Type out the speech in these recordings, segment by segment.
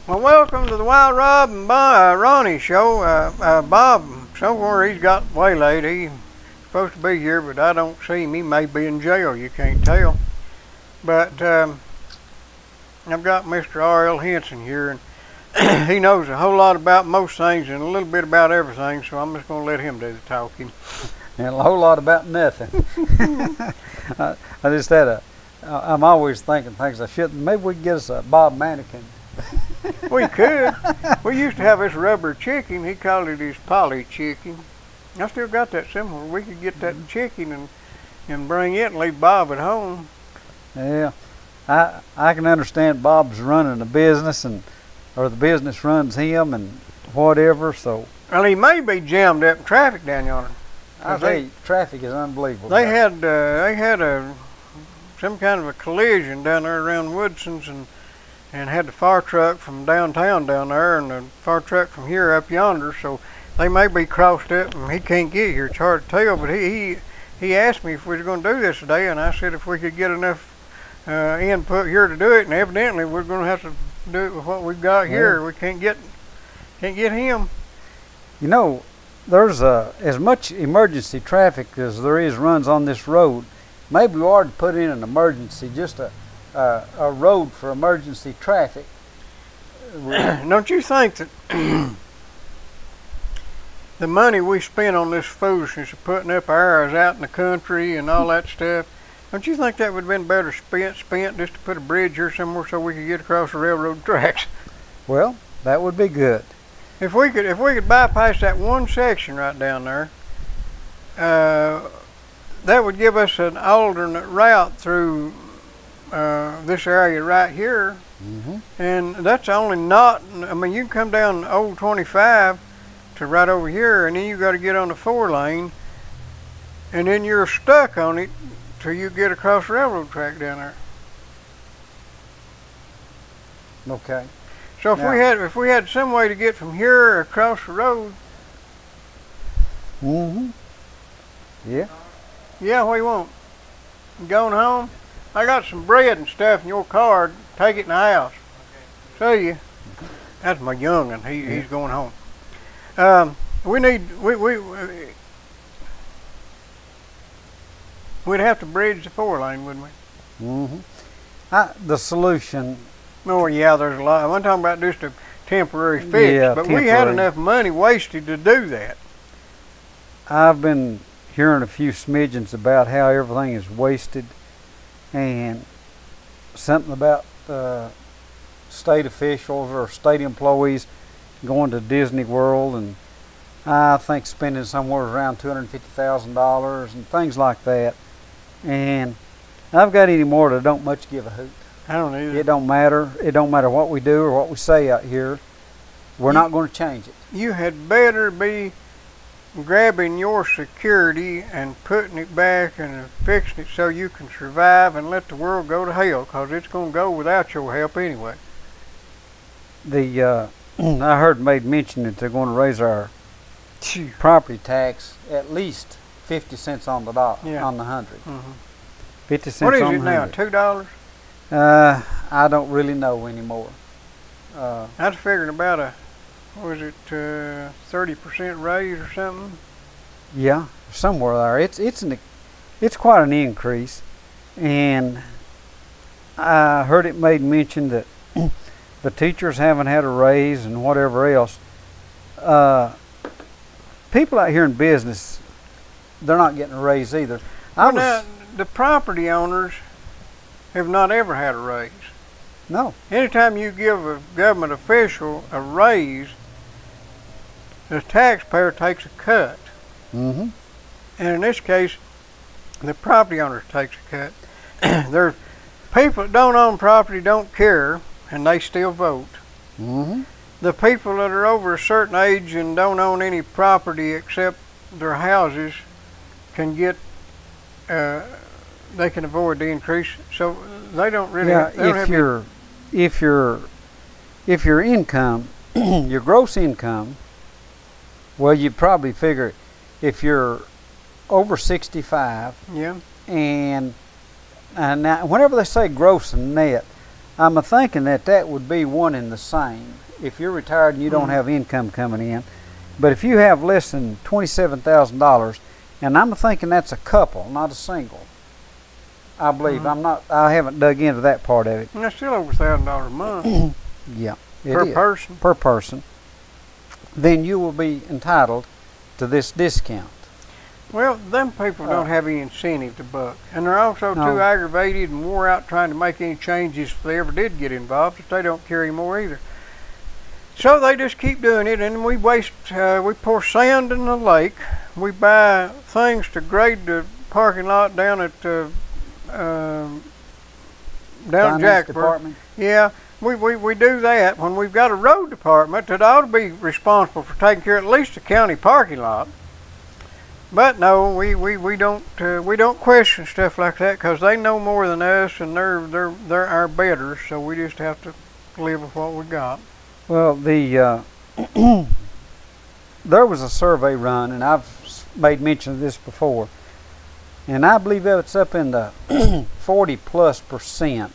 Well, welcome to the Wild Rob and Ronnie show. Bob, somewhere he's got waylaid. He's supposed to be here, but I don't see him. He may be in jail. You can't tell. But I've got Mr. R.L. Henson here, and he knows a whole lot about most things and a little bit about everything. So I'm just going to let him do the talking. And a whole lot about nothing. I just had I'm always thinking things I shouldn't. Maybe we could get us a Bob mannequin. We could. We used to have this rubber chicken. He called it his poly chicken. I still got that somewhere. We could get that chicken and bring it and leave Bob at home. Yeah, I can understand Bob's running a business, or the business runs him and whatever. So well, he may be jammed up in traffic down yonder. I tell you, traffic is unbelievable. They had some kind of a collision down there around Woodson's and had the fire truck from downtown down there and the fire truck from here up yonder, so they may be crossed up and he can't get here. It's hard to tell, but he asked me if we were going to do this today, and I said if we could get enough input here to do it, and evidently we're going to have to do it with what we've got here. We can't get him. You know, there's as much emergency traffic as there is runs on this road. Maybe we ought to put in an emergency, just a road for emergency traffic. Don't you think that the money we spend on this foolishness of putting up ours out in the country and all that stuff, don't you think that would have been better spent just to put a bridge here somewhere so we could get across the railroad tracks? Well, that would be good. If we could bypass that one section right down there, that would give us an alternate route through this area right here. And that's only not, I mean, you can come down old 25 to right over here, and then you got to get on the 4-lane, and then you're stuck on it till you get across the railroad track down there. Okay. So if we had some way to get from here across the road. Yeah. Yeah, what do you want? You going home? I got some bread and stuff in your car. Take it in the house. Okay. See you. That's my young'un. He's going home. We'd have to bridge the 4-lane, wouldn't we? The solution. Oh yeah, there's a lot. I'm talking about just a temporary fix, but we had enough money wasted to do that. I've been hearing a few smidgens about how everything is wasted, and something about state officials or state employees going to Disney World, and I think spending somewhere around $250,000 and things like that. And I've got any more that don't much give a hoot. I don't either. It don't matter. It don't matter what we do or what we say out here. We're not going to change it. You had better be grabbing your security and putting it back and fixing it so you can survive and let the world go to hell, because it's going to go without your help anyway. I heard made mention that they're going to raise our property tax at least 50 cents on the dollar, on the 100. 50 cents on the 100. What is it now, $2? I don't really know anymore. I was figuring about a, what was it, 30% raise or something? Yeah, somewhere there. It's quite an increase, and I heard it made mention that the teachers haven't had a raise and whatever else. People out here in business, they're not getting a raise either. Now, the property owners have not ever had a raise. No. Anytime you give a government official a raise, the taxpayer takes a cut. And in this case, the property owner takes a cut. There's people that don't own property don't care, and they still vote. The people that are over a certain age and don't own any property except their houses can get, they can avoid the increase. So they don't really. Yeah, if your income, your gross income, well, you probably figure if you're over 65. Yeah. And now, whenever they say gross and net, I'm thinking that would be one and the same. If you're retired and you don't have income coming in, but if you have less than $27,000, and I'm thinking that's a couple, not a single. I believe. I haven't dug into that part of it. And that's still over $1,000 a month. Yeah, per person. Per person. Then you will be entitled to this discount. Well, them people don't have any incentive to buck, and they're also too aggravated and wore out trying to make any changes if they ever did get involved. That they don't care anymore either. So they just keep doing it, and we waste. We pour sand in the lake. We buy things to grade the parking lot down at down at Jacksburg. Yeah, we do that when we've got a road department that ought to be responsible for taking care of at least the county parking lot. But no, we don't question stuff like that because they know more than us, and they're our betters. So we just have to live with what we got. Well, there was a survey run, and I've made mention of this before, and I believe it's up in the 40+%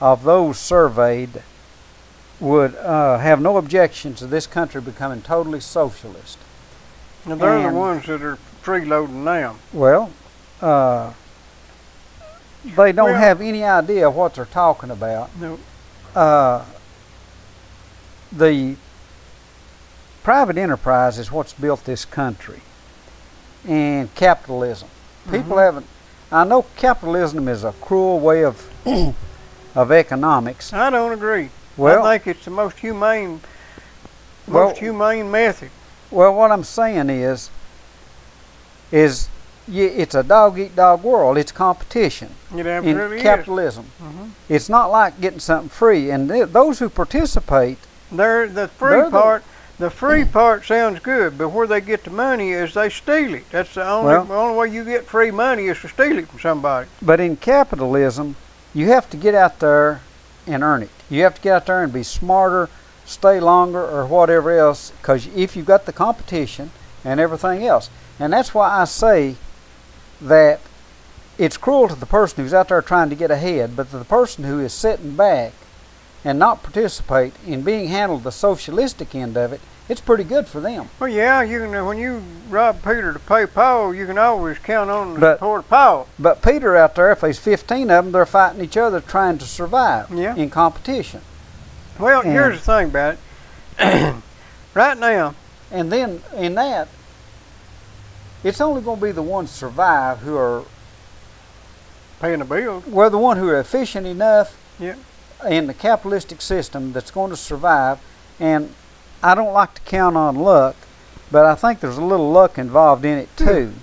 of those surveyed would have no objection to this country becoming totally socialist. And they're the ones that are freeloading now. Well, they don't have any idea what they're talking about. No. The private enterprise is what's built this country, and capitalism. People haven't. I know capitalism is a cruel way of economics. I don't agree. Well, I think it's the most humane method. Well, what I'm saying is it's a dog-eat-dog world. It's competition. It absolutely in capitalism. It's not like getting something free, and those who participate. The free part sounds good, but where they get the money is they steal it. That's the only way you get free money is to steal it from somebody. But in capitalism, you have to get out there and earn it. You have to get out there and be smarter, stay longer, or whatever else, because if you've got the competition and everything else. And that's why I say that it's cruel to the person who's out there trying to get ahead, but to the person who is sitting back and not participate in being handled the socialistic end of it, it's pretty good for them. Well, yeah, you can. When you rob Peter to pay Paul, you can always count on the support of Paul. But Peter out there, if there's 15 of them, they're fighting each other trying to survive in competition. Well, here's the thing about it. Right now. And then in that, it's only going to be the ones survive who are paying the bills. Well, the one who are efficient enough. Yeah. In the capitalistic system that's going to survive. And I don't like to count on luck, but I think there's a little luck involved in it too.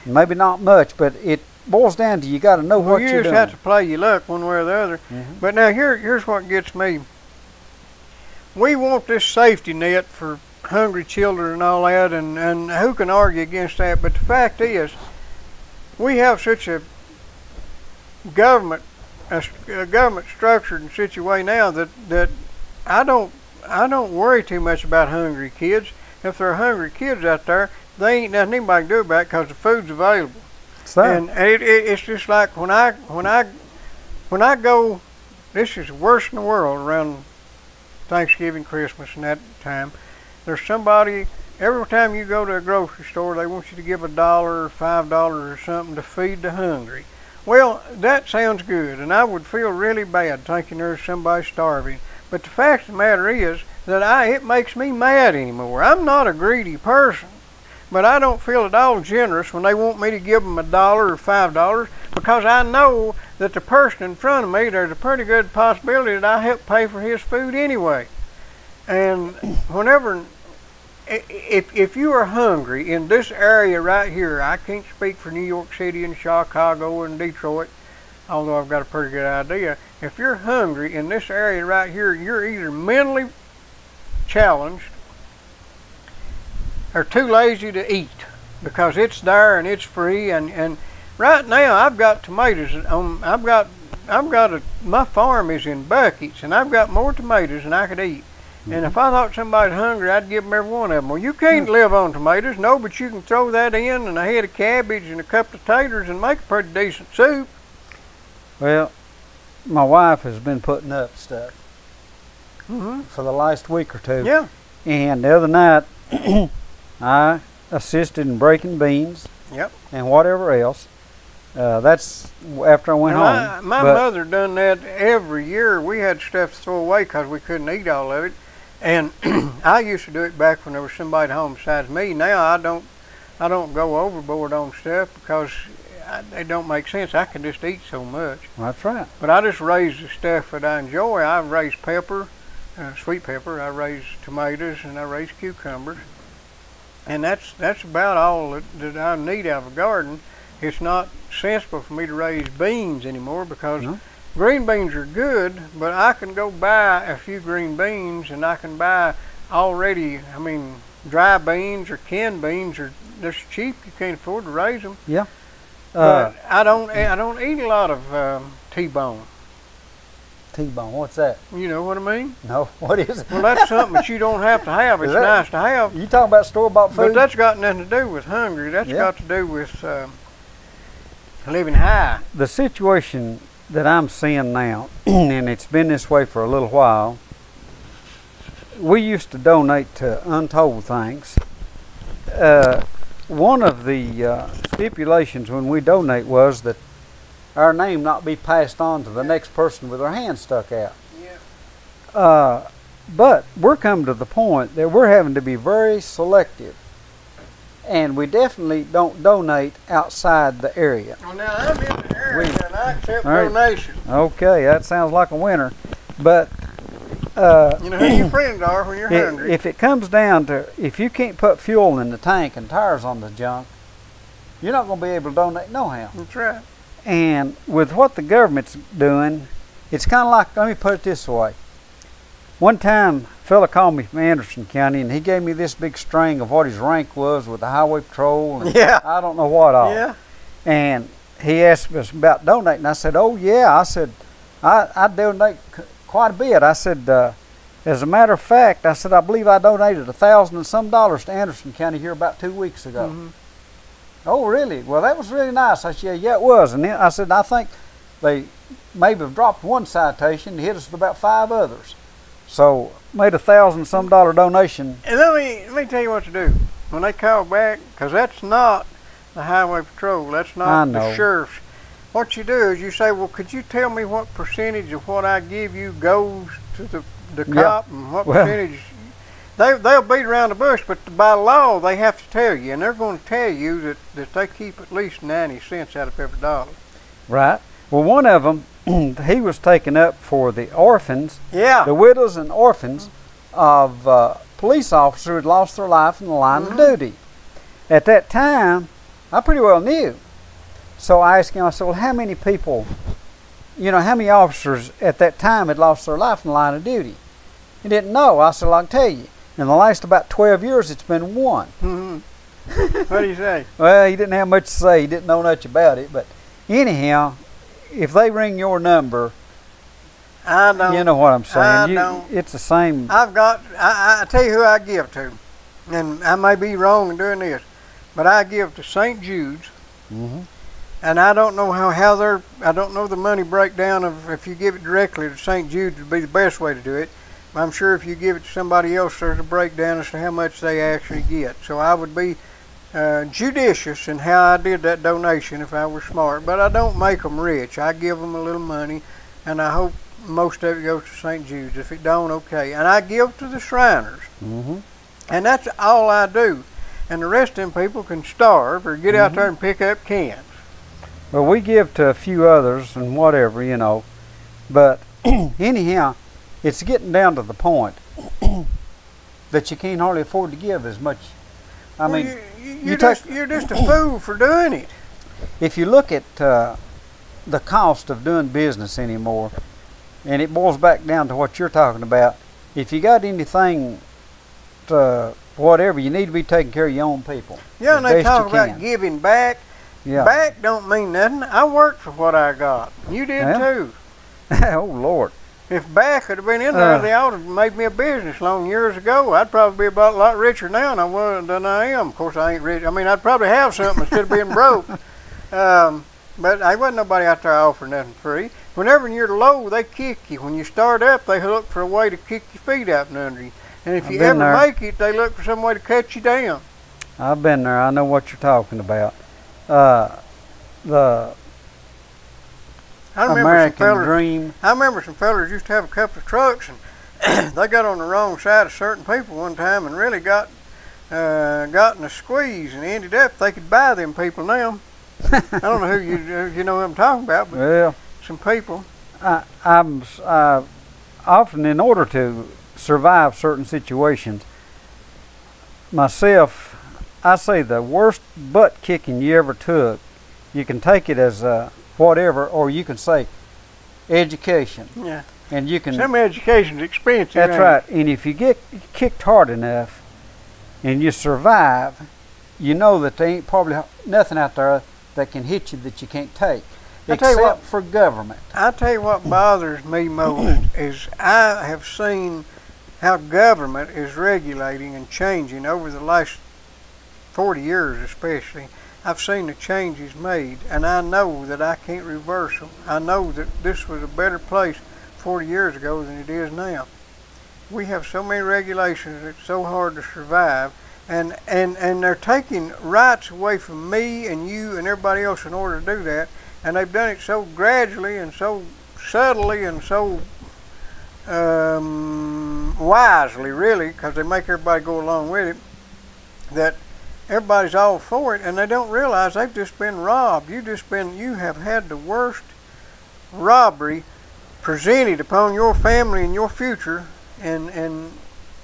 Maybe not much, but it boils down to you got to know what you're doing. You just have to play your luck one way or the other. But now here's what gets me. We want this safety net for hungry children and all that, and who can argue against that? But the fact is, we have such a government structured in such a way now that I don't worry too much about hungry kids. If there are hungry kids out there, they ain't nothing anybody can do about it because the food's available. And it's just like when I go, this is the worst in the world around Thanksgiving, Christmas, and that time. There's somebody, every time you go to a grocery store, they want you to give $1 or $5 or something to feed the hungry. Well, that sounds good, and I would feel really bad thinking there's somebody starving. But the fact of the matter is that it makes me mad anymore. I'm not a greedy person, but I don't feel at all generous when they want me to give them $1 or $5 because I know that the person in front of me, there's a pretty good possibility that I help pay for his food anyway. And if you are hungry in this area right here, I can't speak for New York City and Chicago and Detroit, although I've got a pretty good idea. If you're hungry in this area right here, you're either mentally challenged or too lazy to eat because it's there and it's free. And right now I've got tomatoes. My farm is in buckets, and I've got more tomatoes than I could eat. And if I thought somebody's hungry, I'd give them every one of them. Well, you can't live on tomatoes, no, but you can throw that in and a head of cabbage and a couple of taters and make a pretty decent soup. Well, my wife has been putting up stuff Mm-hmm. for the last week or two. Yeah. And the other night, I assisted in breaking beans. Yep. And whatever else. That's after I went home. My mother done that every year. We had stuff to throw away because we couldn't eat all of it. And I used to do it back when there was somebody home besides me. Now I don't go overboard on stuff because it don't make sense. I can just eat so much. That's right. But I just raise the stuff that I enjoy. I raise pepper, sweet pepper. I raise tomatoes, and I raise cucumbers. And that's about all that I need out of a garden. It's not sensible for me to raise beans anymore because green beans are good, but I can go buy a few green beans and I can buy already, dry beans or canned beans are just cheap. You can't afford to raise them. Yeah. But I don't eat a lot of T-bone. T-bone, what's that? You know what I mean? No, what is it? Well, that's something that you don't have to have. It's nice to have. You talking about store-bought food? But that's got nothing to do with hungry. That's got to do with living high. The situation that I'm seeing now, and it's been this way for a little while, we used to donate to untold things. One of the stipulations when we donate was that our name not be passed on to the next person with their hand stuck out. Yeah. But we're coming to the point that we're having to be very selective, and we definitely don't donate outside the area. Well, now I'm in the area and I accept donations. Okay, that sounds like a winner. But you know who your friends are when you're hungry. If it comes down to, if you can't put fuel in the tank and tires on the junk, you're not going to be able to donate no how. That's right. And with what the government's doing, it's kind of like, let me put it this way. One time, a fella called me from Anderson County, and he gave me this big string of what his rank was with the Highway Patrol, and I don't know what all. Yeah. And he asked us about donating. I said, oh, yeah. I said, I donate quite a bit. I said, as a matter of fact, I said, I believe I donated $1,000 and some to Anderson County here about 2 weeks ago. Mm-hmm. Oh, really? Well, that was really nice. I said, yeah, it was. And then I said, I think they maybe have dropped one citation and hit us with about 5 others. So made $1,000 and some donation. And let me tell you what to do when they call back, because that's not the Highway Patrol. That's not the sheriff's. What you do is you say, well, could you tell me what percentage of what I give you goes to the cop, and what percentage? They'll beat around the bush, but by law they have to tell you, and they're going to tell you that they keep at least 90 cents out of every dollar. Right. Well, one of them, he was taken up for the orphans, the widows and orphans of police officers who had lost their life in the line of duty. At that time, I pretty well knew. So I asked him, I said, well, how many people, how many officers at that time had lost their life in the line of duty? He didn't know. I said, well, I can tell you. In the last about 12 years, it's been 1. Mm-hmm. What do you say? Well, he didn't have much to say. He didn't know much about it. But anyhow, if they ring your number, I don't. You know what I'm saying. I don't. It's the same. I tell you who I give to, and I may be wrong in doing this, but I give to St. Jude's. Mm-hmm. And I don't know I don't know the money breakdown of if you give it directly to St. Jude's would be the best way to do it. I'm sure if you give it to somebody else, there's a breakdown as to how much they actually get. So I would be judicious in how I did that donation if I were smart. But I don't make them rich. I give them a little money, and I hope most of it goes to St. Jude's. If it don't, okay. And I give to the Shriners. Mm-hmm. And that's all I do. And the rest of them people can starve or get out there and pick up cans. Well, we give to a few others and whatever, But anyhow, it's getting down to the point that you can't hardly afford to give as much. I mean, you're just a fool for doing it. If you look at the cost of doing business anymore, and it boils back down to what you're talking about, if you got anything to whatever, you need to be taking care of your own people. Yeah, and they talk about giving back. Yeah. Back don't mean nothing. I worked for what I got. You did too. Oh, Lord. If back had been in there, they ought to have made me a business loan years ago. I'd probably be about a lot richer now than I am. Of course, I ain't rich. I mean, I'd probably have something instead of being broke. But I wasn't nobody out there offering nothing free. whenever you're low, they kick you. When you start up, they look for a way to kick your feet out from under you. And if you ever make it, they look for some way to cut you down. I've been there. I know what you're talking about. The American dream. I remember some fellers used to have a couple of trucks, and they got on the wrong side of certain people one time and really got in a squeeze, and ended up they could buy them people now. I don't know who you know who I'm talking about, but well, some people. I'm often, in order to survive certain situations, myself, I say the worst butt kicking you ever took, you can take it as whatever, or you can say education. Yeah. And you can. Some education's expensive. That's right. And if you get kicked hard enough and you survive, you know that there ain't probably nothing out there that can hit you that you can't take, except for government. I tell you what bothers me most is I have seen how government is regulating and changing over the last 40 years especially. I've seen the changes made, and I know that I can't reverse them. I know that this was a better place 40 years ago than it is now. We have so many regulations, it's so hard to survive, and they're taking rights away from me and you and everybody else in order to do that, and they've done it so gradually and so subtly and so wisely, really, because they make everybody go along with it, that everybody's all for it, and they don't realize they've just been robbed. You have had the worst robbery presented upon your family and your future, and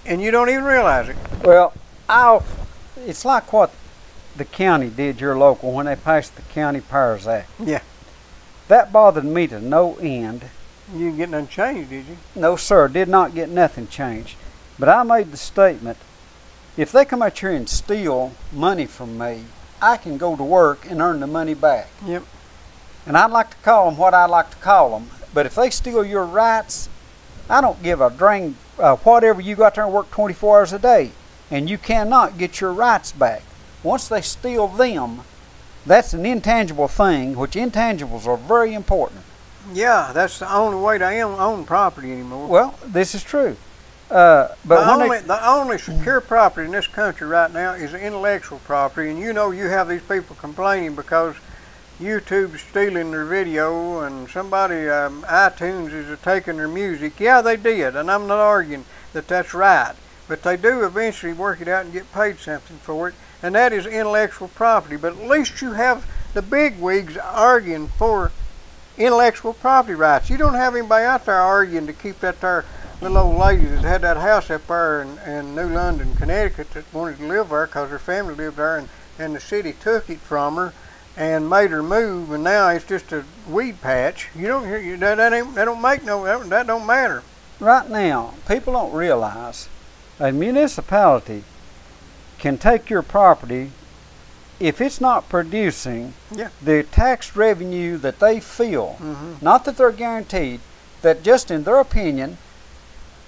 you don't even realize it. Well, it's like what the county did here local when they passed the County Powers Act. Yeah. That bothered me to no end. You didn't get nothing changed, did you? No, sir, did not get nothing changed. But I made the statement, if they come out here and steal money from me, I can go to work and earn the money back. Yep. And I'd like to call them what I like to call them. But if they steal your rights, I don't give a dang whatever. You go out there and work 24 hours a day, and you cannot get your rights back. Once they steal them, that's an intangible thing, which intangibles are very important. Yeah, that's the only way to own property anymore. Well, this is true. But the only secure property in this country right now is intellectual property, and you know you have these people complaining because YouTube's stealing their video and somebody, iTunes is taking their music. Yeah, they did, and I'm not arguing that that's right, but they do eventually work it out and get paid something for it, and that is intellectual property. But at least you have the bigwigs arguing for intellectual property rights. You don't have anybody out there arguing to keep that there little old lady that had that house up there in New London, Connecticut, that wanted to live there because her family lived there, and the city took it from her and made her move, and now it's just a weed patch. You don't hear that don't matter. Right now, people don't realize a municipality can take your property if it's not producing the tax revenue that they feel. Not that they're guaranteed, that just in their opinion,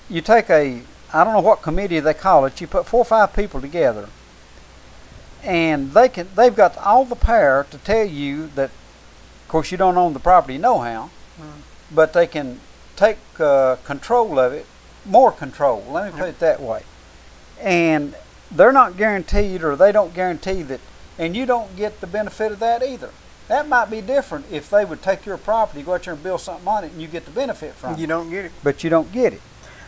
you take I don't know what committee they call it, you put 4 or 5 people together, and they've got all the power to tell you that, of course you don't own the property no-how, but they can take control of it, more control, let me put it that way. And they're not guaranteed, or they don't guarantee that, and you don't get the benefit of that either. That might be different if they would take your property, go out there and build something on it, and you get the benefit from it. You don't get it. But you don't get it.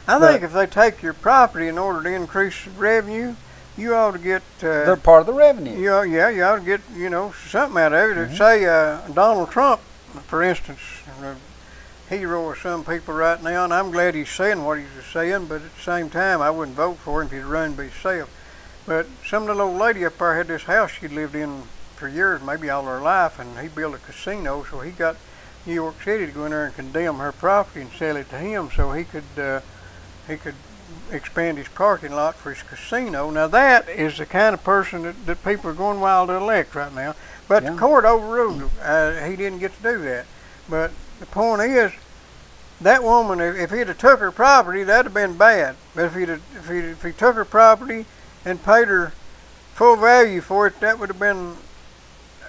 I think if they take your property in order to increase revenue, you ought to get... they're part of the revenue. You ought to get, something out of it. Say Donald Trump, for instance, a hero of some people right now, and I'm glad he's saying what he's saying, but at the same time, I wouldn't vote for him if he'd run by himself. But some little old lady up there had this house she'd lived in for years, maybe all her life, and he built a casino, so he got New York City to go in there and condemn her property and sell it to him so he could expand his parking lot for his casino. Now that is the kind of person that people are going wild to elect right now. But the court overruled him. He didn't get to do that. But the point is, that woman, if he'd have took her property, that'd have been bad. But if he took her property and paid her full value for it, that would have been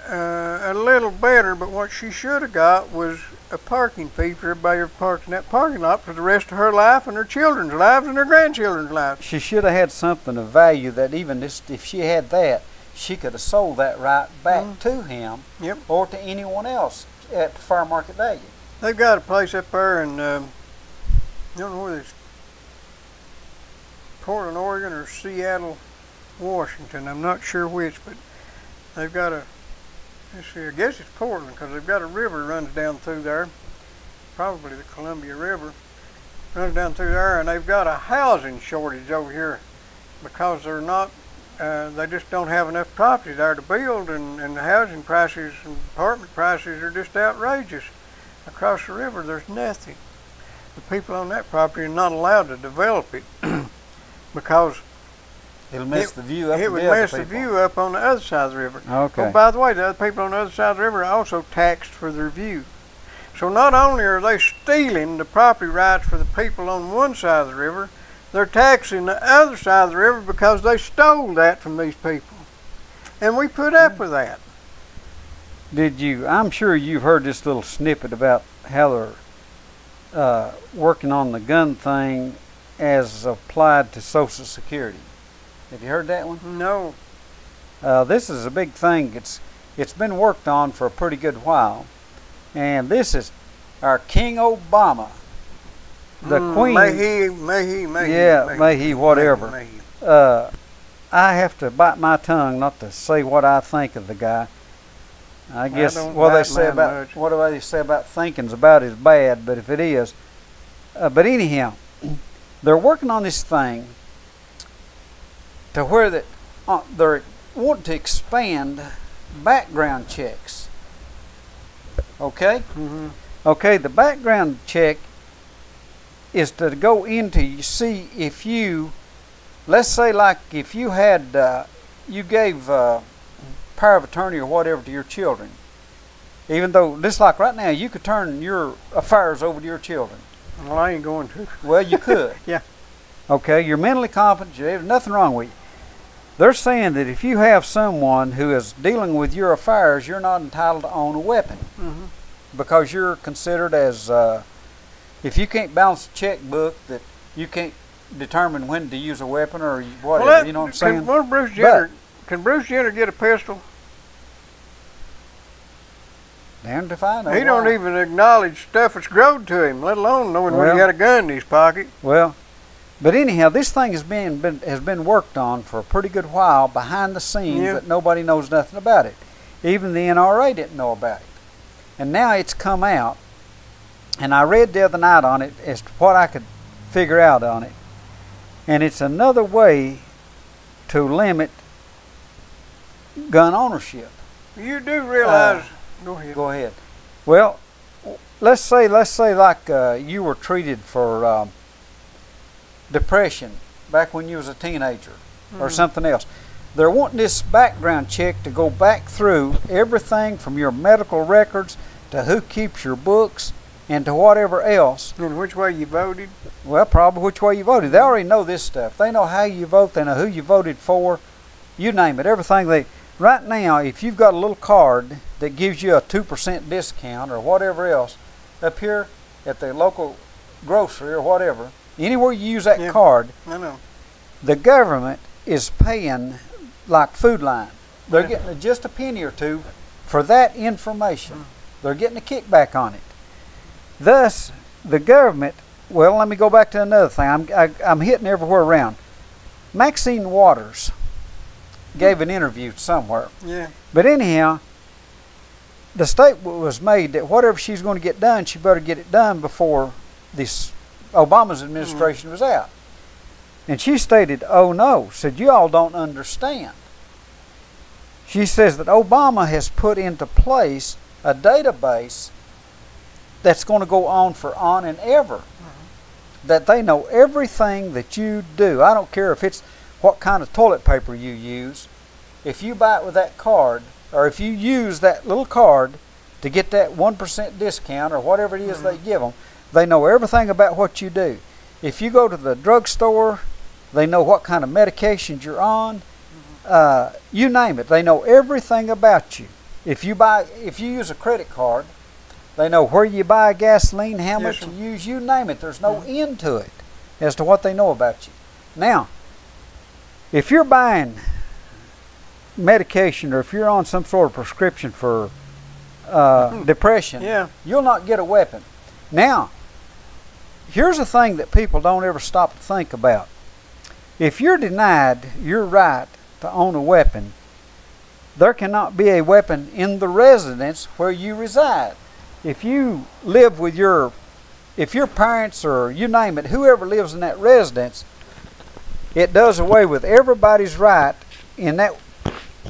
a little better. But what she should have got was a parking fee for everybody who parks in that parking lot for the rest of her life and her children's lives and her grandchildren's lives. She should have had something of value that even if she had that, she could have sold that right back to him or to anyone else at fair market value. They've got a place up there in, I don't know whether it's Portland, Oregon or Seattle, Washington. I'm not sure which, but they've got a, let's see, I guess it's Portland because they've got a river runs down through there, probably the Columbia River, runs down through there, and they've got a housing shortage over here because they're not, they just don't have enough property there to build, and the housing prices and apartment prices are just outrageous. Across the river, there's nothing. The people on that property are not allowed to develop it because it'll mess the view up. It would mess the view up on the other side of the river. Okay. Oh, by the way, the other people on the other side of the river are also taxed for their view. So not only are they stealing the property rights for the people on one side of the river, they're taxing the other side of the river because they stole that from these people. And we put up with that. I'm sure you've heard this little snippet about how they're working on the gun thing as applied to Social Security. Have you heard that one? No. This is a big thing. It's been worked on for a pretty good while. And this is our King Obama. The Queen. May he, whatever. May he. I have to bite my tongue not to say what I think of the guy. I guess what do they say about thinking's about as bad, but if it is. But anyhow, they're working on this thing to where that they're wanting to expand background checks. Okay? Mm-hmm. Okay, the background check is to go into see if you, let's say like if you had, you gave power of attorney or whatever to your children, even though, just like right now, you could turn your affairs over to your children. Well, I ain't going to. Well, you could. Yeah. Okay, you're mentally competent, there's nothing wrong with you. They're saying that if you have someone who is dealing with your affairs, you're not entitled to own a weapon. Mm-hmm. Because you're considered as, if you can't balance a checkbook, that you can't determine when to use a weapon or whatever, well, you know what I'm saying? Can Bruce Jenner get a pistol? Damned if I know. He don't even acknowledge stuff that's growed to him, let alone knowing when he got a gun in his pocket. Well, but anyhow, this thing has been worked on for a pretty good while behind the scenes that nobody knows nothing about it. Even the NRA didn't know about it. And now it's come out, and I read the other night on it as to what I could figure out on it. And it's another way to limit gun ownership. You do realize... Go ahead. Well, let's say like you were treated for depression back when you was a teenager or something else. They're wanting this background check to go back through everything from your medical records to who keeps your books and to whatever else. And which way you voted? Well, probably which way you voted. They already know this stuff. They know how you vote. They know who you voted for. You name it. Everything right now, if you've got a little card that gives you a 2% discount or whatever else up here at the local grocery or whatever, anywhere you use that card, I know. The government is paying like Food Line. They're getting just a penny or two for that information. They're getting a kickback on it. Thus, the government, well, let me go back to another thing. I'm hitting everywhere around. Maxine Waters gave an interview somewhere. Yeah. But anyhow, the statement was made that whatever she's going to get done, she better get it done before this Obama's administration was out. And she stated, oh no, said you all don't understand. She says that Obama has put into place a database that's going to go on for on and ever. That they know everything that you do. I don't care if it's what kind of toilet paper you use. If you buy it with that card, or if you use that little card to get that 1% discount or whatever it is they give them, they know everything about what you do. If you go to the drugstore, they know what kind of medications you're on. You name it. They know everything about you. If you use a credit card, They know where you buy gasoline, how much sir. you use, you name it. There's no end to it as to what they know about you. Now, if you're buying medication or if you're on some sort of prescription for depression, you'll not get a weapon. Now, here's the thing that people don't ever stop to think about. If you're denied your right to own a weapon, there cannot be a weapon in the residence where you reside. If you live with if your parents or you name it, whoever lives in that residence, it does away with everybody's right in that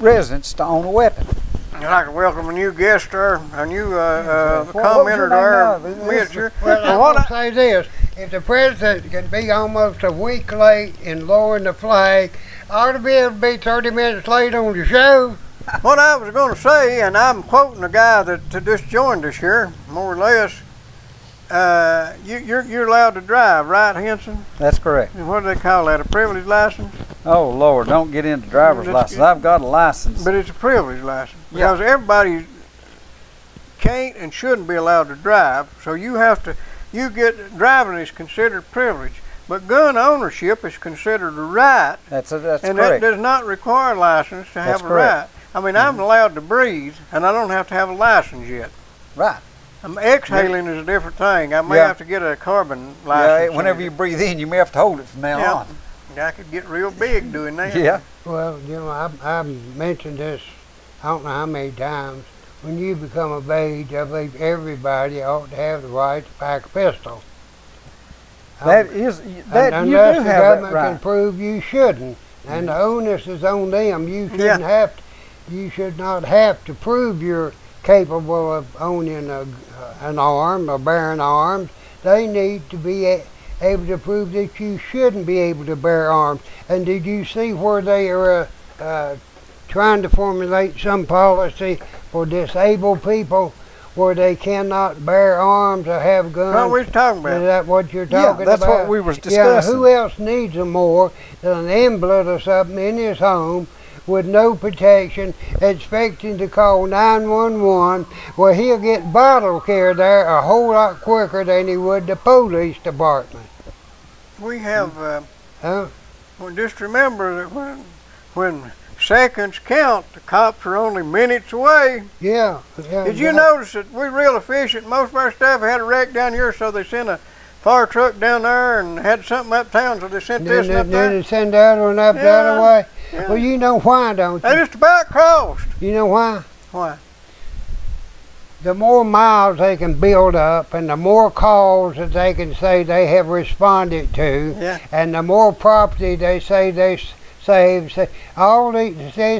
residence to own a weapon. I'd like to welcome a new guest or a new commenter to our miniature. Well, I want to say this. If the president can be almost a week late in lowering the flag, I ought to be able to be 30 minutes late on the show. What I was going to say, and I'm quoting a guy that just joined us here, more or less, you're allowed to drive, right, Henson? That's correct. And what do they call that, a privilege license? Oh, Lord, don't get into driver's license. I've got a license. But it's a privilege license. Because everybody can't and shouldn't be allowed to drive, so driving is considered privilege. But gun ownership is considered a right. That's and correct. That does not require a license to have a right. I mean, I'm allowed to breathe, and I don't have to have a license yet. Right. Exhaling is a different thing. I may have to get a carbon license. Yeah, whenever you breathe in, you may have to hold it from now on. I could get real big doing that. Yeah. Well, you know, I've mentioned this I don't know how many times. When you become of age, I believe everybody ought to have the right to pack a pistol. That unless you do the have that government right. can prove you shouldn't, and the onus is on them. You shouldn't have to. You should not have to prove you're capable of owning an arm or bearing arms. They need to be able to prove that you shouldn't be able to bear arms. And did you see where they are trying to formulate some policy for disabled people where they cannot bear arms or have guns? What we talking about? Is that what you're talking about? Yeah, that's what we was discussing. Yeah, who else needs them more than an invalid or something in his home with no protection, expecting to call 911, where he'll get bottle care there a whole lot quicker than he would the police department. We have, well, just remember that when seconds count, the cops are only minutes away. Yeah. Did you notice that we're real efficient? Most of our staff had a wreck down here, so they sent a fire truck down there and had something uptown, so they sent this up there. Then they send the other one up the other way? Yeah. Well, you know why, don't you? They just about crossed. You know why? Why? The more miles they can build up and the more calls that they can say they have responded to, and the more property they say they saved, they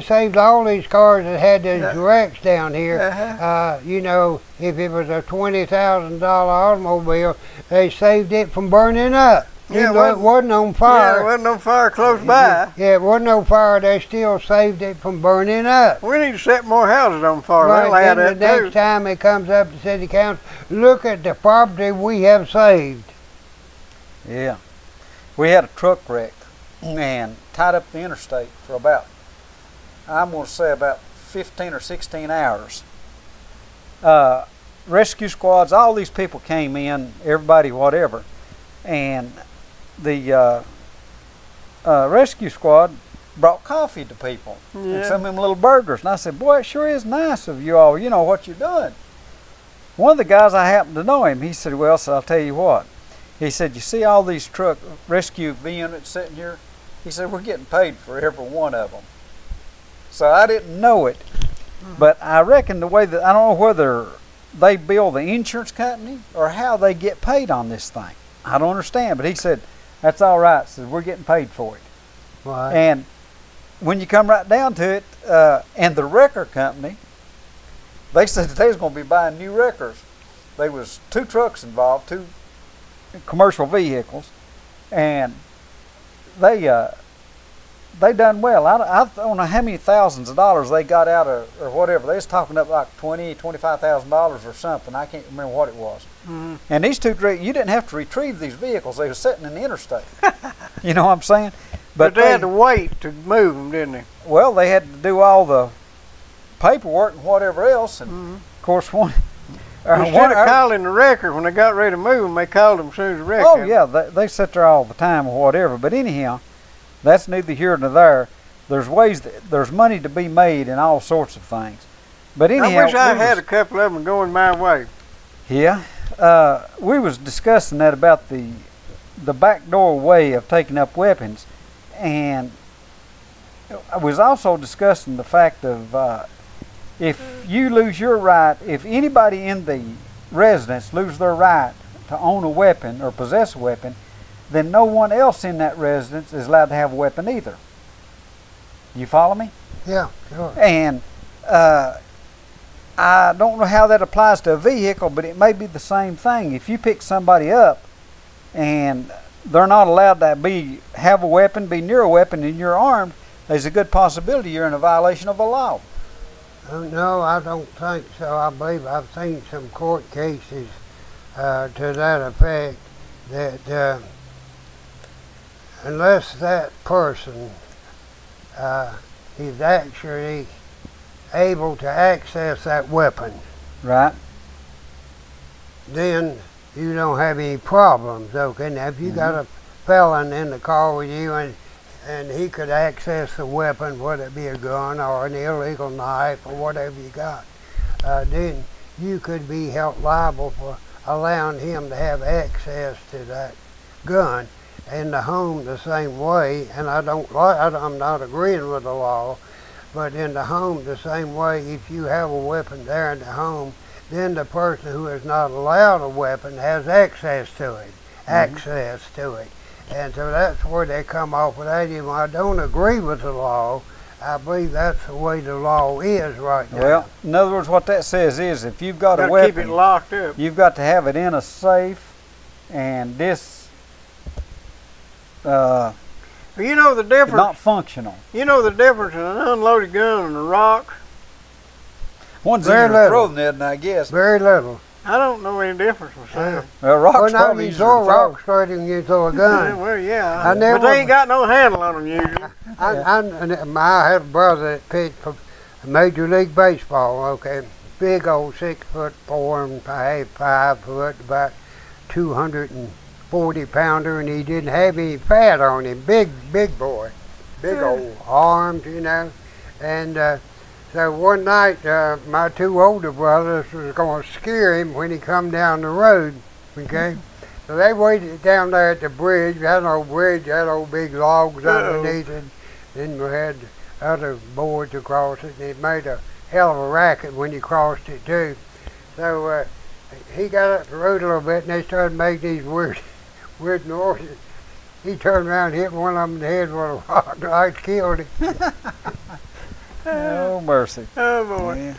saved all these cars that had those wrecks down here. You know, if it was a $20,000 automobile, they saved it from burning up. Even though it wasn't on fire. Yeah, it wasn't on fire close by. Yeah, it wasn't on fire. They still saved it from burning up. We need to set more houses on fire. Right, then the next time it comes up to city council, look at the property we have saved. Yeah. We had a truck wreck and tied up the interstate for about, I'm going to say about 15 or 16 hours. Rescue squads, all these people came in, everybody whatever, and the rescue squad brought coffee to people and some of them little burgers. And I said, boy, it sure is nice of you all. You know what you're doing. One of the guys, I happened to know him. He said, well, so I'll tell you what. He said, you see all these truck rescue units sitting here? He said, we're getting paid for every one of them. So I didn't know it. But I reckon the way that, I don't know whether they bill the insurance company or how they get paid on this thing. I don't understand, but he said, that's all right. He said, we're getting paid for it. Right. And when you come right down to it, and the wrecker company, they said that they was going to be buying new wreckers. There was 2 trucks involved, 2 commercial vehicles, and they done well. I don't know how many thousands of dollars they got out of, or whatever. They was talking up like $25,000 or something. I can't remember what it was. And these 2, you didn't have to retrieve these vehicles. They were sitting in the interstate. You know what I'm saying? But they had to wait to move them, didn't they? Well, they had to do all the paperwork and whatever else. And of course, one Instead of calling the wrecker when they got ready to move them, they called them as soon as the wreck Oh, happened. yeah, they sit there all the time or whatever. But anyhow, that's neither here nor there. There's money to be made in all sorts of things. But anyhow, I wish I had a couple of them going my way. Yeah, we was discussing that about the backdoor way of taking up weapons, and I was also discussing the fact of if you lose your right, if anybody in the residence loses their right to own a weapon or possess a weapon, then no one else in that residence is allowed to have a weapon either. You follow me? Yeah, sure. And I don't know how that applies to a vehicle, but it may be the same thing. If you pick somebody up and they're not allowed to have a weapon, be near a weapon, and you're armed, there's a good possibility you're in a violation of a law. No, I don't think so. I believe I've seen some court cases to that effect, that unless that person is actually able to access that weapon, Right. then you don't have any problems. Okay, now if you got a felon in the car with you and he could access the weapon, whether it be a gun or an illegal knife or whatever you got, then you could be held liable for allowing him to have access to that gun in the home the same way. And I'm not agreeing with the law, but in the home the same way. If you have a weapon there in the home, then the person who is not allowed a weapon has access to it. And so that's where they come off with that. Even though I don't agree with the law, I believe that's the way the law is right now. Well, in other words, what that says is if you've got a Keep it weapon, locked up. you've got to have it in a safe, and You know the difference. not functional. You know the difference in an unloaded gun and a rock. One's Very easier to little. throw than the other, I guess. Very little. I don't know any difference myself. Rocks Well, now probably you easier throw to throw. rocks straight and you throw a gun. Well, yeah, I never- but they ain't got no handle on them usually. I had a brother that pitched for Major League Baseball, okay, big old 6'4" and 5 foot, about 240 pounder, and he didn't have any fat on him. Big boy, big old arms, you know. And so one night, my two older brothers was going to scare him when he come down the road, okay. So they waited down there at the bridge. We had an old bridge, had old big logs underneath it. Then we had other boards across it, and it made a hell of a racket when you crossed it too. So he got up the road a little bit, and they started making these weird noises. He turned around and hit one of them in the head with a rock. I killed him. Oh, mercy. Oh boy.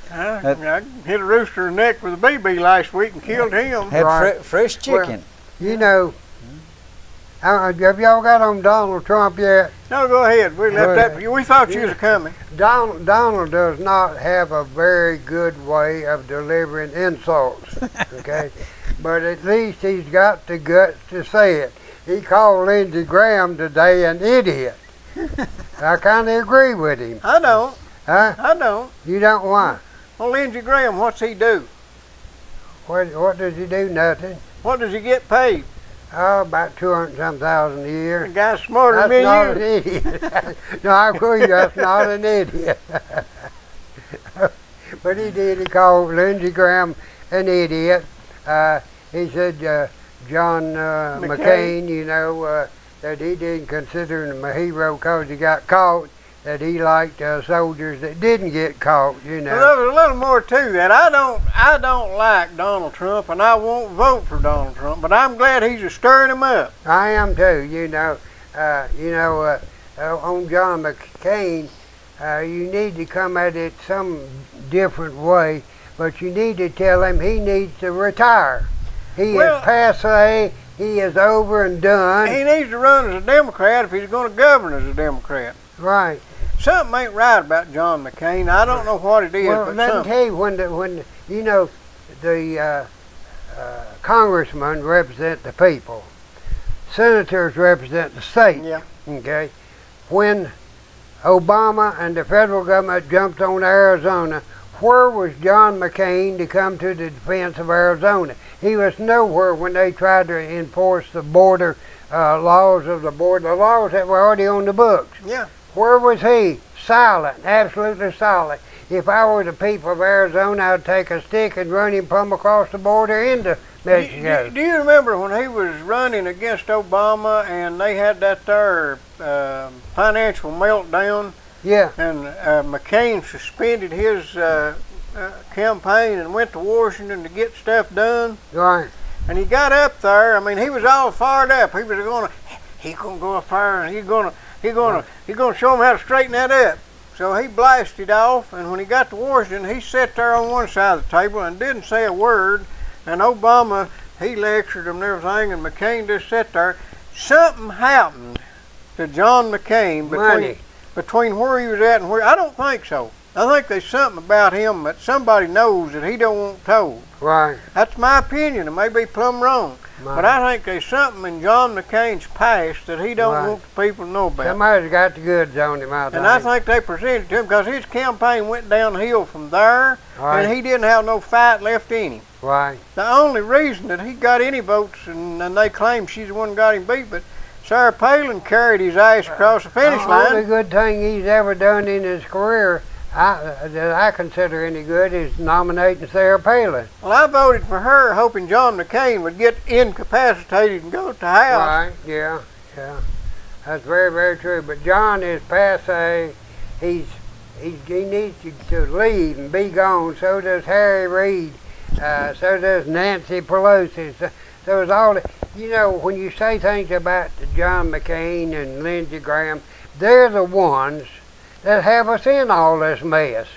Yeah. I hit a rooster in the neck with a BB last week and killed him. Had Right. fresh chicken. You know, have y'all got on Donald Trump yet? No, go ahead. We left that for you. We thought you was coming. Donald does not have a very good way of delivering insults, okay? But at least he's got the guts to say it. He called Lindsey Graham today an idiot. I kind of agree with him. I don't. Huh? I don't. You don't want? Well, Lindsey Graham, what's he do? What does he do? Nothing. What does he get paid? Oh, about 200-some thousand a The year. guy's smarter That's not than an you. idiot. No, I agree, that's not an idiot. But he did. He called Lindsey Graham an idiot. He said John McCain, you know, that he didn't consider him a hero because he got caught, that he liked soldiers that didn't get caught, you know. Well, there's a little more to that. I don't like Donald Trump, and I won't vote for Donald Trump, but I'm glad he's stirring him up. I am too, you know. On John McCain, you need to come at it some different way, but you need to tell him he needs to retire. He is passe, he is over and done. He needs to run as a Democrat if he's going to govern as a Democrat. Right. Something ain't right about John McCain. I don't know what it is, Well, but let me something. tell you, when you know, the congressmen represent the people, senators represent the state. Yeah. Okay. When Obama and the federal government jumped on Arizona, where was John McCain to come to the defense of Arizona? He was nowhere when they tried to enforce the border laws of the border, the laws that were already on the books. Yeah. Where was he? Silent, absolutely silent. If I were the people of Arizona, I'd take a stick and run him plumb across the border into Mexico. Do you remember when he was running against Obama and they had that there financial meltdown? Yeah. And McCain suspended his campaign and went to Washington to get stuff done. Right. And he got up there. I mean, he was all fired up. He was gonna go up there and he's gonna show him how to straighten that up. So he blasted off, and when he got to Washington, he sat there on one side of the table and didn't say a word. And Obama, he lectured him and everything, and McCain just sat there. Something happened to John McCain between where he was at and where. I don't think so. I think there's something about him that somebody knows that he don't want told. Right. That's my opinion. It may be plumb wrong. Right. But I think there's something in John McCain's past that he don't want the people to know about. Somebody's got the goods on him, I think. And I think they presented to him because his campaign went downhill from there, and he didn't have no fight left in him. Right. The only reason that he got any votes, and they claim she's the one who got him beat, but Sarah Palin carried his ass across the finish line. The only good thing he's ever done in his career that I consider any good is nominating Sarah Palin. Well, I voted for her hoping John McCain would get incapacitated and go to the House. Right, yeah. That's very, very true. But John is passe. He needs to leave and be gone. So does Harry Reid. So does Nancy Pelosi. So is all the, you know, when you say things about John McCain and Lindsey Graham, they're the ones that have us in all this mess.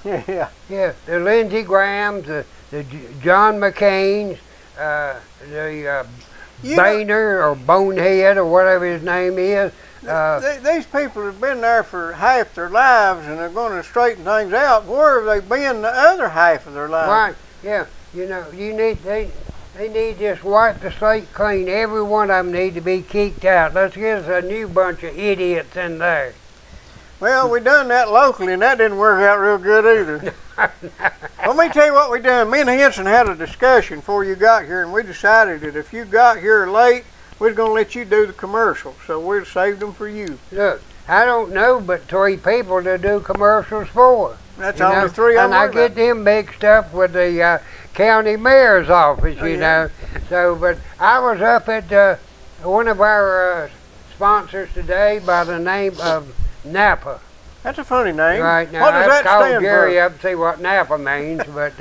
Yeah. Yeah, the Lindsey Grahams, the John McCains, the Boehner or Bonehead or whatever his name is. These people have been there for half their lives and they're going to straighten things out. Where have they been the other half of their lives? Right, yeah. You know, they need to just wipe the slate clean. Every one of them need to be kicked out. Let's get us a new bunch of idiots in there. Well, we done that locally, and that didn't work out real good either. Let me tell you what we done. Me and Henson had a discussion before you got here, and we decided that if you got here late, we was going to let you do the commercials, so we saved them for you. Look, I don't know but 3 people to do commercials for. That's only 3 and I get them mixed up with the county mayor's office, you know. So, but I was up at one of our sponsors today by the name of Napa. That's a funny name. Right, now what does that called stand Gary for? up to see what Napa means, but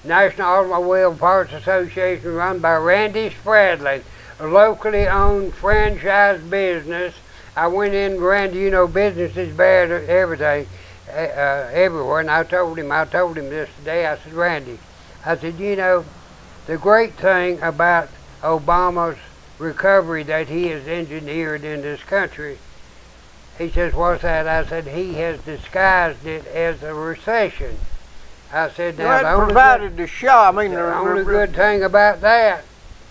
National Automobile Parts Association run by Randy Spradlin, a locally owned franchise business. I went in, Randy, you know, business is bad everything, everywhere, and I told him this today. I said, Randy, I said, you know, the great thing about Obama's recovery that he has engineered in this country. He says, what's that? I said, he has disguised it as a recession. I said, now, the only good thing about that,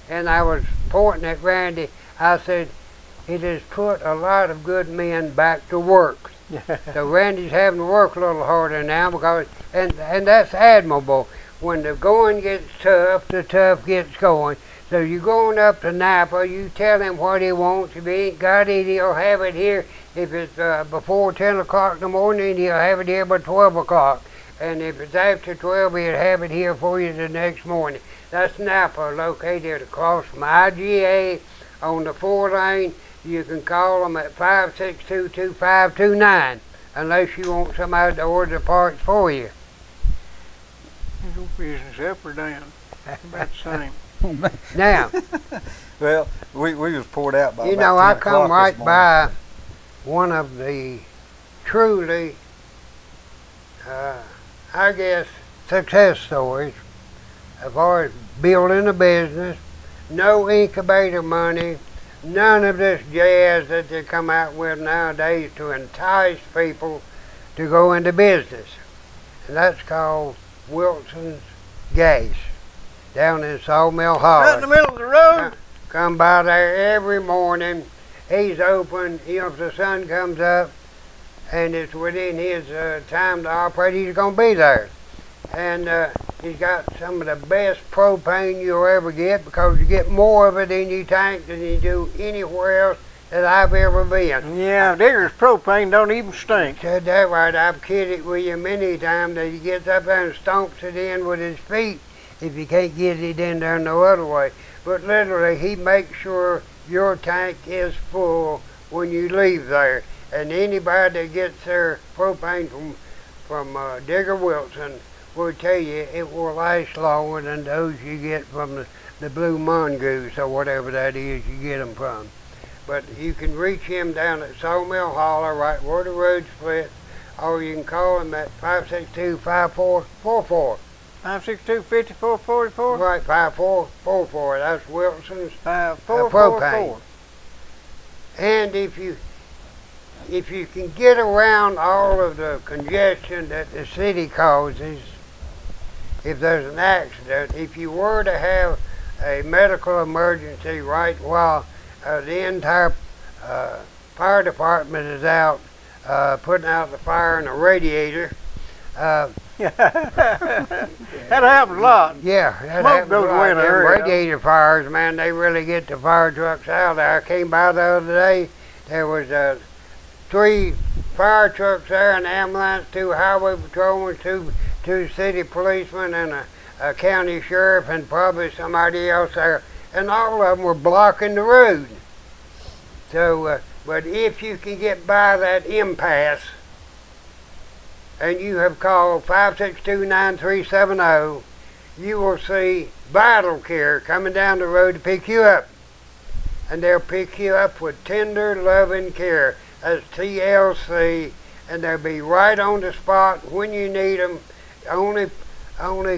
and I was pointing at Randy, I said, it has put a lot of good men back to work. So Randy's having to work a little harder now because, and that's admirable. When the going gets tough, the tough gets going. So you're going up to Napa, you tell him what he wants. If he ain't got it, he'll have it here. If it's before 10 o'clock in the morning, he'll have it here by 12 o'clock. And if it's after 12, he'll have it here for you the next morning. That's Napa, located across from IGA on the 4-lane. You can call them at 562-2529, unless you want somebody to order the parts for you. Is your business up or down? About the same. Now, well, we was poured out by you about know, I 10 come o'clock right this morning. by one of the truly, I guess, success stories as far as building a business. No incubator money, none of this jazz that they come out with nowadays to entice people to go into business. And that's called Wilson's Gas down in Sawmill Hollow. Right in the middle of the road? Come by there every morning. He's open, you know, if the sun comes up and it's within his time to operate, he's going to be there. And he's got some of the best propane you'll ever get, because you get more of it in your tank than you do anywhere else that I've ever been. Yeah, Digger's propane don't even stink. Said that right. I've kidded with you many times that he gets up there and stomps it in with his feet if he can't get it in there no other way. But literally, he makes sure your tank is full when you leave there. And anybody that gets their propane from Digger Wilson will tell you it will last longer than those you get from the Blue Mongoose or whatever that is you get them from. But you can reach him down at Sawmill Holler, right where the road splits, or you can call him at 562-5444. 562-5444? Right, 5444. That's Wilson's 5444. propane. And if you can get around all of the congestion that the city causes, if there's an accident, if you were to have a medical emergency right while the entire fire department is out putting out the fire in a radiator. That happens a lot. Yeah, that Smoke happens goes a lot. away in a Them hurry. radiator fires, man, they really get the fire trucks out there. I came by the other day. There was 3 fire trucks there, an ambulance, 2 highway patrolmen, 2 city policemen, and a county sheriff, and probably somebody else there. And all of them were blocking the road. So, but if you can get by that impasse, and you have called 562-9370, you will see Vital Care coming down the road to pick you up. And they'll pick you up with tender, loving care. That's TLC, and they'll be right on the spot when you need them. Only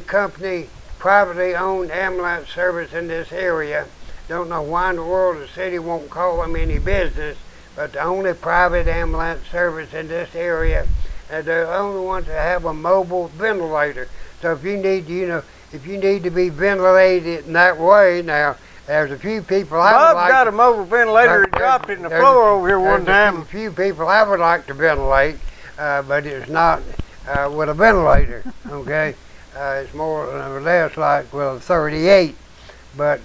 company privately owned ambulance service in this area. Don't know why in the world the city won't call them any business, but the only private ambulance service in this area, and they're the only ones that have a mobile ventilator. So if you need, if you need to be ventilated in that way, now there's a few people Bob got a mobile ventilator. He dropped it in the floor over here one time. A few people I would like to ventilate, but it's not with a ventilator. Okay. It's more or less like, well, 38, but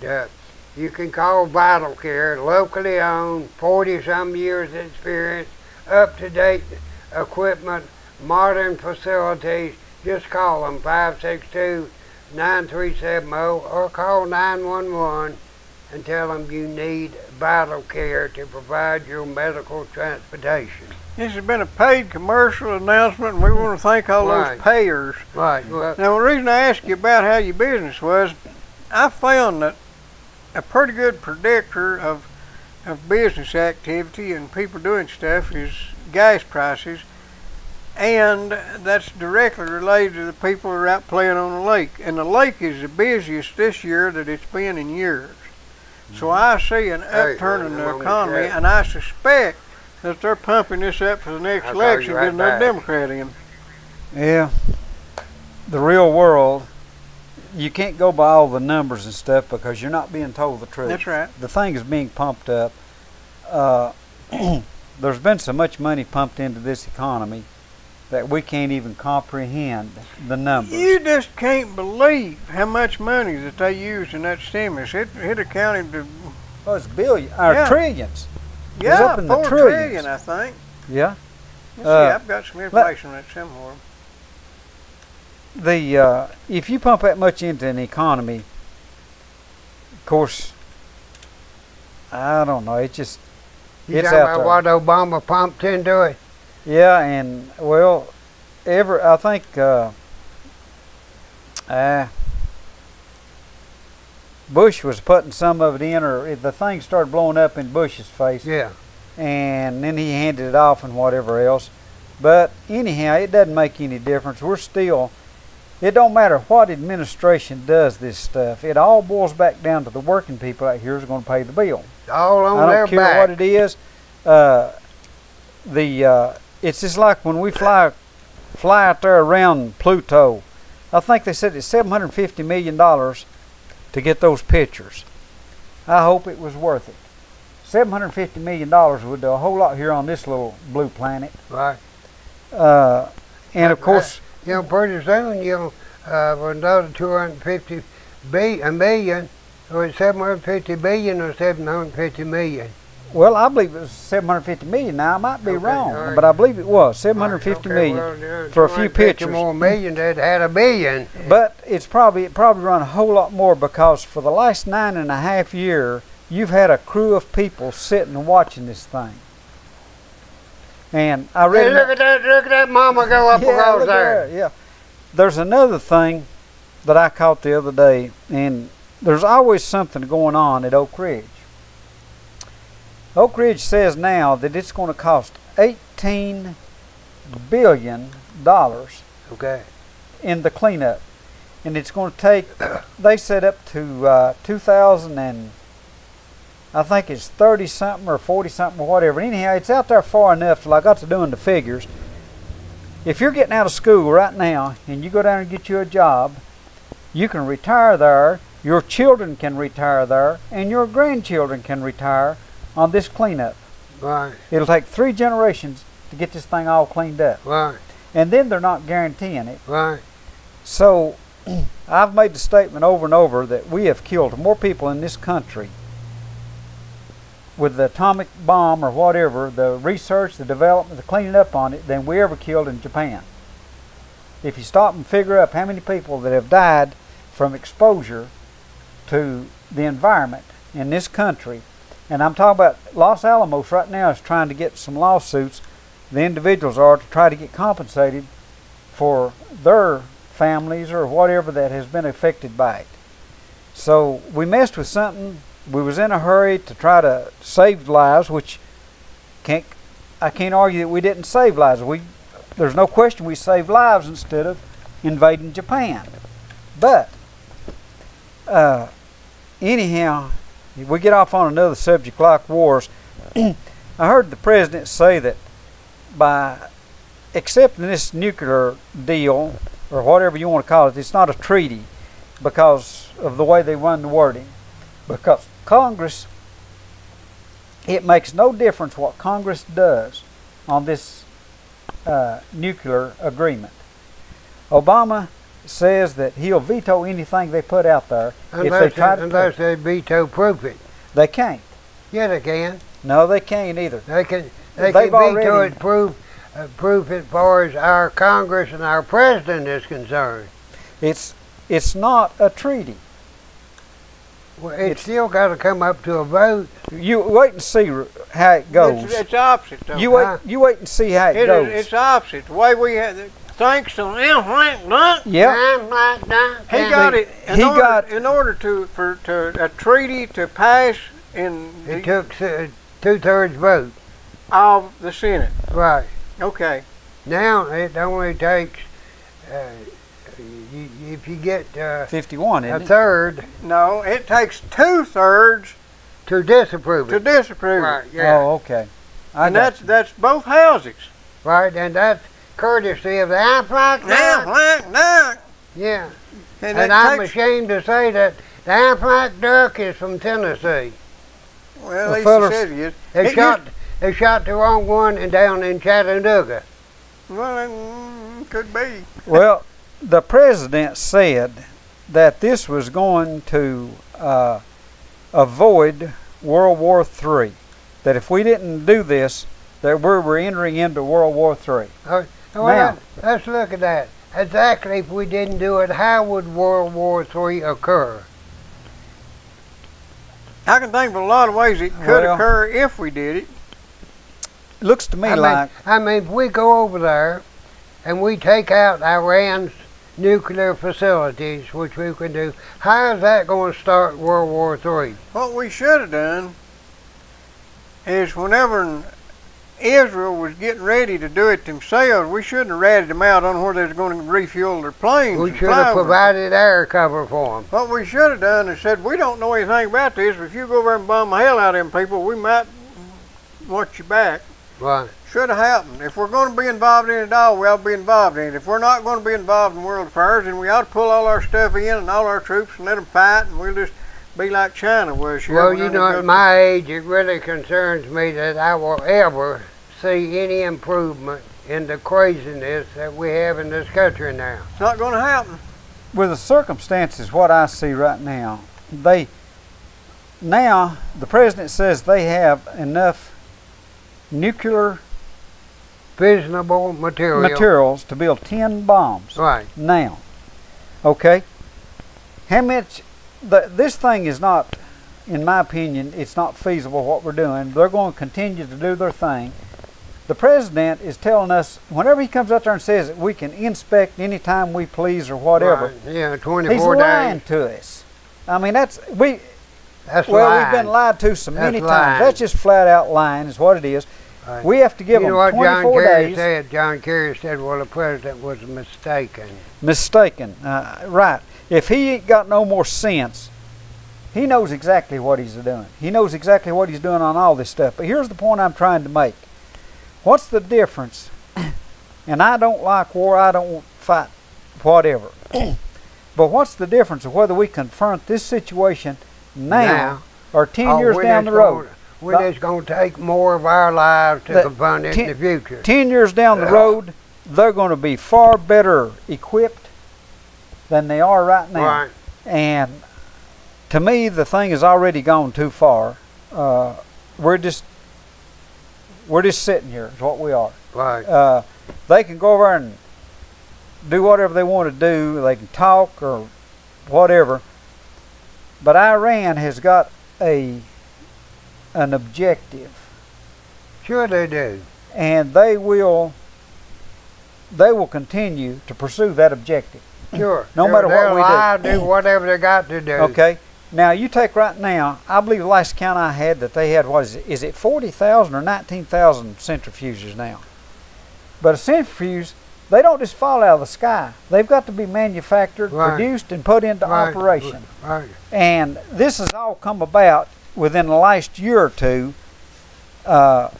you can call Vital Care, locally owned, 40-some years experience, up-to-date equipment, modern facilities. Just call them 562-9370 or call 911 and tell them you need Vital Care to provide your medical transportation. This has been a paid commercial announcement, and we want to thank all those payers. Right. Well, now, the reason I asked you about how your business was, I found that a pretty good predictor of business activity and people doing stuff is gas prices, and that's directly related to the people who are out playing on the lake. And the lake is the busiest this year that it's been in years. So I see an upturn in the economy, and I suspect that they're pumping this up for the next election, getting another Democrat in. Yeah. The real world, you can't go by all the numbers and stuff because you're not being told the truth. That's right. The thing is being pumped up. There's been so much money pumped into this economy that we can't even comprehend the numbers. You just can't believe how much money that they used in that stimulus. It accounted to... Oh, it's billions, or trillions. Yeah, up in the $4 trillions. trillion, I think. Yeah. Let's see, I've got some information on that somewhere. If you pump that much into an economy, of course, I don't know. It just you talking about what Obama pumped into it? Yeah, and well, I think Bush was putting some of it in, or the thing started blowing up in Bush's face. Yeah. And then he handed it off and whatever else. But anyhow, it doesn't make any difference. It don't matter what administration does this stuff. It all boils back down to the working people out here who's going to pay the bill. All on their back. I don't care what it is. It's just like when we fly out there around Pluto. I think they said it's $750 million to get those pictures. I hope it was worth it. $750 million would do a whole lot here on this little blue planet. Right. And of course, you know, pretty soon you'll another 250 million, or it's 750 billion or 750 million. well, I believe it was 750 million. Now I might be wrong, right. but I believe it was 750 million well, for a few pictures. More million, they'd had a billion. But it probably run a whole lot more, because for the last 9.5 years, you've had a crew of people sitting and watching this thing. And I read. Hey, look at that mama go up across there. Yeah. There's another thing that I caught the other day, and there's always something going on at Oak Ridge. Oak Ridge says now that it's going to cost $18 billion Okay. in the cleanup. And it's going to take, they said up to 2000 and I think it's 30 something or 40 something or whatever. Anyhow, it's out there far enough till I got to doing the figures. If you're getting out of school right now and you go down and get you a job, you can retire there, your children can retire there, and your grandchildren can retire on this cleanup. Right. It'll take 3 generations to get this thing all cleaned up. Right. And then they're not guaranteeing it. Right. So I've made the statement over and over that we have killed more people in this country with the atomic bomb or whatever, the research, the development, the cleaning up on it, than we ever killed in Japan. If you stop and figure up how many people that have died from exposure to the environment in this country, and I'm talking about Los Alamos right now is trying to get some lawsuits, the individuals are, to try to get compensated for their families or whatever that has been affected by it. So we messed with something. We was in a hurry to try to save lives, which I can't argue that we didn't save lives. There's no question we saved lives instead of invading Japan. But anyhow, we get off on another subject like wars. I heard the president say that by accepting this nuclear deal, or whatever you want to call it, it's not a treaty because of the way they run the wording. Because Congress, it makes no difference what Congress does on this nuclear agreement. Obama says that he'll veto anything they put out there Unless they veto proof it. They can't. Yeah, they can. No, they can't either. They can veto it, proof it far as our Congress and our president is concerned. It's not a treaty. Well, it's still got to come up to a vote. You wait and see how it goes. It's opposite, though. You wait and see how it goes. It's opposite. The way we had, thanks to Yep. he got it. In order for a treaty to pass it took 2/3 vote of the Senate. Right. Okay. Now it only takes if you get 51, isn't a third. No, it takes 2/3 to disapprove it. Right. Yeah. Oh, okay. And that's both houses. Right, and that's courtesy of the Aflac duck. Yeah. And I'm ashamed to say that the Aflac duck is from Tennessee. Well, at least he says he is. They shot the wrong one and down in Chattanooga. Well, could be. Well, the president said that this was going to avoid World War III. That if we didn't do this, that we were entering into World War III. Well, let's look at that. Exactly, if we didn't do it, how would World War III occur? I can think of a lot of ways it could occur if we did it. Looks to me like... I mean, if we go over there and we take out Iran's nuclear facilities, which we can do, how is that going to start World War III? What we should have done is whenever Israel was getting ready to do it themselves, we shouldn't have ratted them out on where they was going to refuel their planes. We should have provided air cover for them. What we should have done is said, we don't know anything about this, but if you go over and bomb the hell out of them people, we might watch you back. Right. Should have happened. If we're going to be involved in it all, we ought to be involved in it. If we're not going to be involved in world affairs, then we ought to pull all our stuff in and all our troops and let them fight, and we'll just be like China was here. Well, you know, at my age, it really concerns me that I will ever see any improvement in the craziness that we have in this country now. It's not going to happen. With the circumstances, what I see right now, now the president says they have enough nuclear Fissionable materials to build 10 bombs. Right. Now, okay, how much? This thing is not, in my opinion, it's not feasible what we're doing. They're going to continue to do their thing. The president is telling us, whenever he comes out there and says that we can inspect anytime we please or whatever, Right. Yeah, 24 he's days. lying to us. I mean, That's well, lying. we've been lied to so many That's times. lying. That's just flat out lying is what it is. Right. We have to give You them know what 24 John Kerry days. said? John Kerry said, well, the president was mistaken. Mistaken. Right. If he ain't got no more sense, he knows exactly what he's doing. He knows exactly what he's doing on all this stuff. But here's the point I'm trying to make. What's the difference? And I don't like war. I don't fight whatever. But what's the difference of whether we confront this situation now or 10 years down the road? When it's going to take more of our lives to confront it in the future. 10 years down the road, they're going to be far better equipped than they are right now. Right. And to me, the thing has already gone too far. We're just sitting here is what we are. Right. They can go over and do whatever they want to do. They can talk or whatever. But Iran has got an objective. Sure they do. And they will continue to pursue that objective. Sure. No matter what we do whatever they got to do. Okay. Now you take right now, I believe the last count I had that they had, what is it 40,000 or 19,000 centrifuges now? But a centrifuge, they don't just fall out of the sky. They've got to be manufactured, produced, and put into operation. Right. And this has all come about within the last year or two. They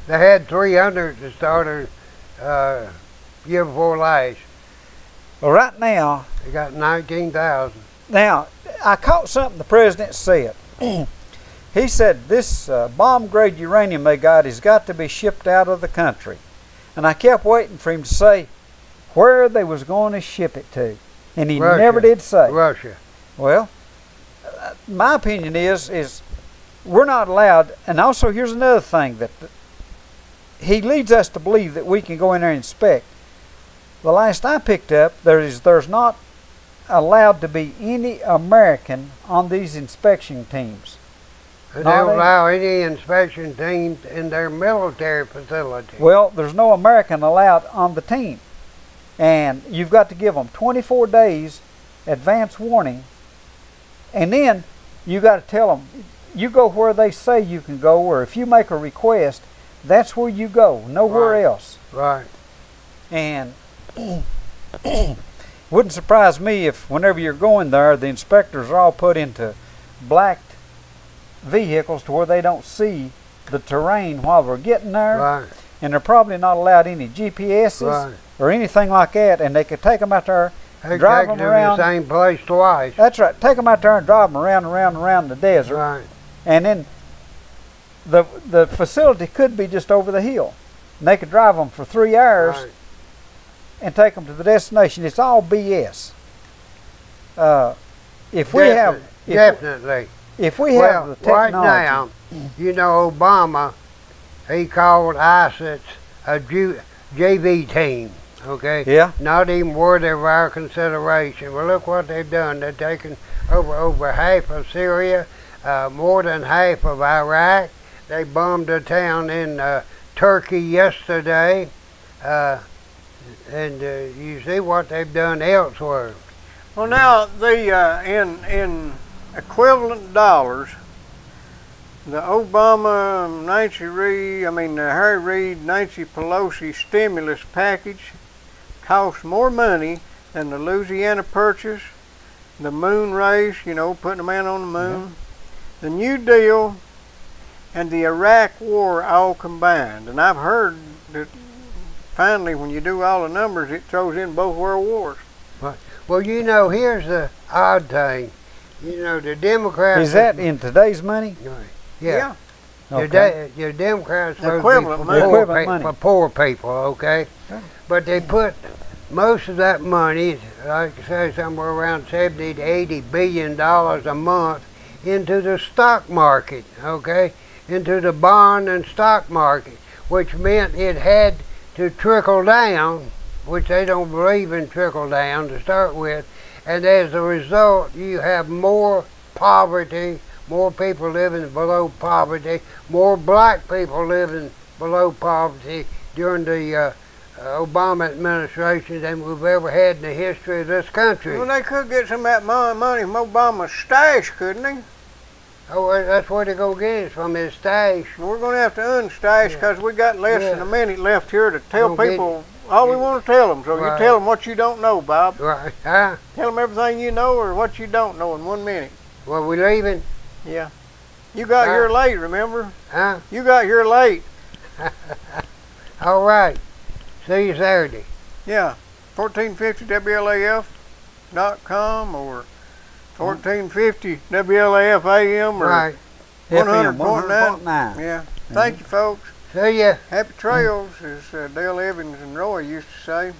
had 300 to start year before last. Well, right now, They got 19,000. Now, I caught something the president said. He said this bomb-grade uranium they got has got to be shipped out of the country. And I kept waiting for him to say where they was going to ship it to. And he Russia. never did say. Russia. Well, my opinion is we're not allowed. And also, here's another thing that he leads us to believe that we can go in there and inspect. The last I picked up, there's not allowed to be any American on these inspection teams. They don't allow any inspection teams in their military facility. Well, there's no American allowed on the team. And you've got to give them 24 days advance warning. And then you got to tell them, you go where they say you can go, or if you make a request, that's where you go, nowhere else. Right. And wouldn't surprise me if whenever you're going there, the inspectors are all put into blacked vehicles to where they don't see the terrain while they're getting there. Right. And they're probably not allowed any GPSs or anything like that, and they could take them out there, drive them around the same place twice. That's right. Take them out there and drive them around and around and around the desert. Right. And then the facility could be just over the hill. And they could drive them for 3 hours and take them to the destination. It's all BS. If we have the technology. Right now, you know, Obama, he called ISIS a JV team. Okay. Yeah. Not even worthy of our consideration. Well, look what they've done. They've taken over half of Syria, more than half of Iraq. They bombed a town in Turkey yesterday, and you see what they've done elsewhere. Well, now in equivalent dollars, the Obama, Harry Reid, Nancy Pelosi stimulus package cost more money than the Louisiana Purchase, the moon race, putting a man on the moon, the New Deal, and the Iraq War all combined. And I've heard that finally, when you do all the numbers, it throws in both world wars. Well, here's the odd thing. The Democrats... Is that in today's money? Yeah. Okay. Your Democrats supposed Equivalent to be money. for Equivalent money. for poor people, okay? Yeah. But they put most of that money, like I say, somewhere around 70 to 80 billion dollars a month, into the stock market, okay? Into the bond and stock market, which meant it had to trickle down, which they don't believe in trickle down to start with, and as a result you have more poverty, more people living below poverty, more black people living below poverty during the Obama administration than we've ever had in the history of this country. Well, they could get some of that money from Obama's stash, couldn't they? Oh, well, that's where they go get it, from his stash. We're going to have to unstash because we got less than a minute left here to tell Don't people all we want to tell them. So Right. you tell them what you don't know, Bob. Right, huh? Tell them everything you know or what you don't know in 1 minute. Well, we leaving? Yeah. You got here late, remember? Huh? You got here late. All right. See you Saturday. Yeah. 1450WLAF.com or 1450 WLAF AM or Right. FM 100.9. 100.9. Yeah. Thank you, folks. See ya. Happy trails, as Dale Evans and Roy used to say.